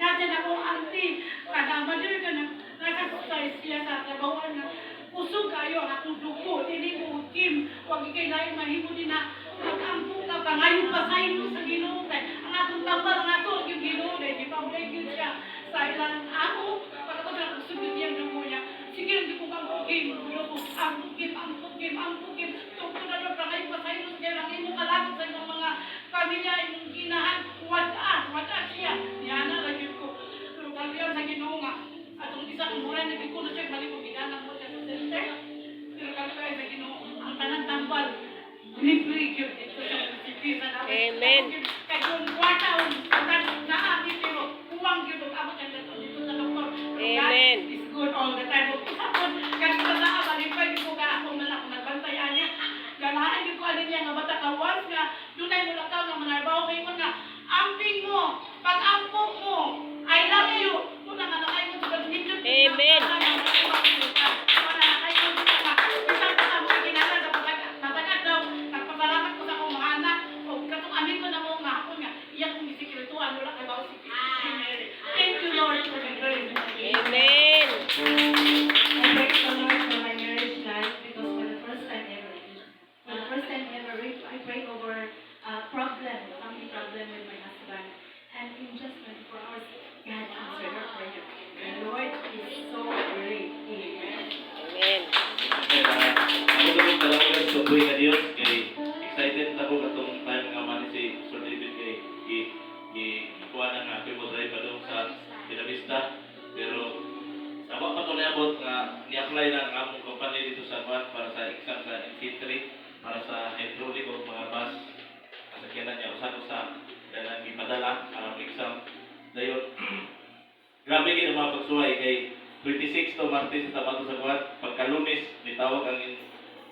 Dati na akong auntie, kadamadir ka na, nakasustay siya sa trabahoan na usog kayo ang akong dugo, hindi mo utim, huwag ikailain mahimo din na mag-ampong ka ba, ngayon pasahin mo sa Ginoo, ang atong tambal nga to, yung Ginoo, di pa mo siya sa ilang ako, pagkatapos na kong subit yan ng muya, sige, hindi ko kang pugim, ampugim, tungkol na doon, ngayon pasahin mo sa lang, hindi mo kalapit sa inyong mga pamilya, inyong ginahan, wada siya, niyana lagi ko, pero kaliyan sa Ginoo nga, atong isa kong mura, naging ko na siya, balik ko ginanang mo siya sa center, pero kaliyan sa Ginoo, ang tanang tambal, libre yun, ito siya, sipisa na, Amen. kaya kung wataon, naami, pero huwag yun, abot ang dito sa doktor, Amen. God is good all the time, kapon, kasi sa balipay ko ka, ako man ako nagbantayan niya, ganahan yung ko alin niya, nga bata kawas nga, dunay mo lakaw nga manarbaho kayo nga, amping mo, pag-ampong mo, I love you. Kung nanganakay mo sa nindot. Amen. Matagal daw, nagpapalamat ko sa akong mga anak, o katong amin ko na mo nga, ako nga, iyak kong isikirituan, wala kay bawa si Mary. Thank you, Lord, for the grace. Amen. I praise the Lord for my marriage life because for the first time ever, I prayed over a problem, family problem with my husband. And in just 24 hours, God answered our prayer. The Lord is so great. Amen. Amen. Ako naman talaga sa buhay na Diyos, kay excited ako katong time nga man si Sir David kay ikuha na nga ako drive pa doon sa Pinavista. Pero sama pa ito niabot nga ni-apply na ang among company dito sa Juan para sa exam sa NC3 para sa hydraulic o mga bus. Kasakyanan niya usano sa dahil ipadala ang exam. Dayon, grabe kayo mga pagsuhay kay 26 to Martes sa Tabato sa Juan. Pagka-Lunes, nitawag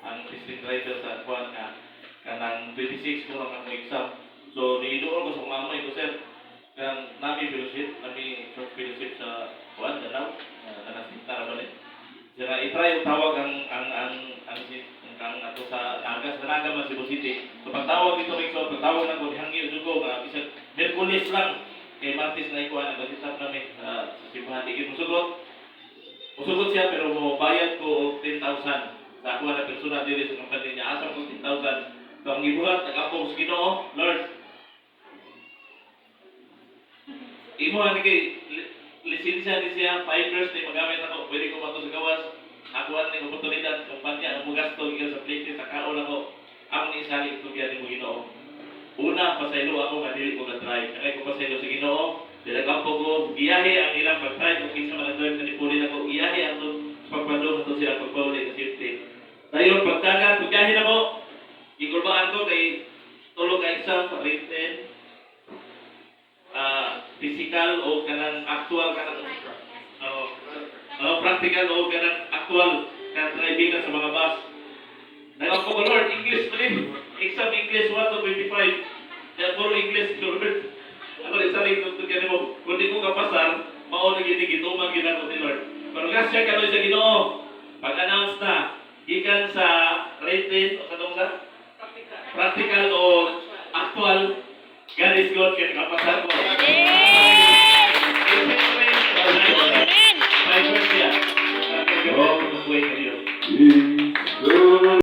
ang district driver sa Juan nga kanang 26 ko lang ang exam. So, niidoon ko sa mama ito, sir. Kanang nami church fellowship sa Juan, Danau, nanasinta na ba rin. Sira, itry yung tawag ang ato sa Nagas, Naga man Cebu City. So, pagtawag dito, pagtawag na ko, hangyo ko nga, bisag Merkulis lang, kay Martes na ikuha, nagkasitap namin sa Sibuhan. Ikit musugot siya, pero bayad ko og 10,000 sa ako na persona dili sa company niya. Asam ko 10,000. So, ang ibuhat, nag-apong sa Ginoo, Lord, imo ani kay lisensya ni siya 5 years na magamit ako, pwede ko mato sa gawas. Ako ang oportunidad kumpanya ang mugasto gyud sa plate sa kaon ako. Ako ni isali ito gyud mo Ginoo. Una pasaylo ako nga dili ko ga-try. Kaya ko pasaylo sa Ginoo, dili kampo ko giyahe ang ilang pag-try kung kinsa man ang na nipuli ako iyahe ato sa pagpandong ato sila pagpauli sa safety. Dayon pagdagan pagyahe na mo. Igulbaan ko kay tulo ka exam written physical o kanang actual kanang practical o kanang actual kanang driving na sa mga bus. Nagako ko Lord, English please. Exam English 1 to 25. Kaya puro English Lord. Ako rin sa rin ito kaya mo, kung di ko kapasar, maunag gituman ginako ni Lord. Pero gasya ka sa Ginoo. Pag-announce na, gikan sa written o kanong sa practical o actual, God is good kaya kapasar ko. Amen. Five words yan. Oh, buhay ka Diyos.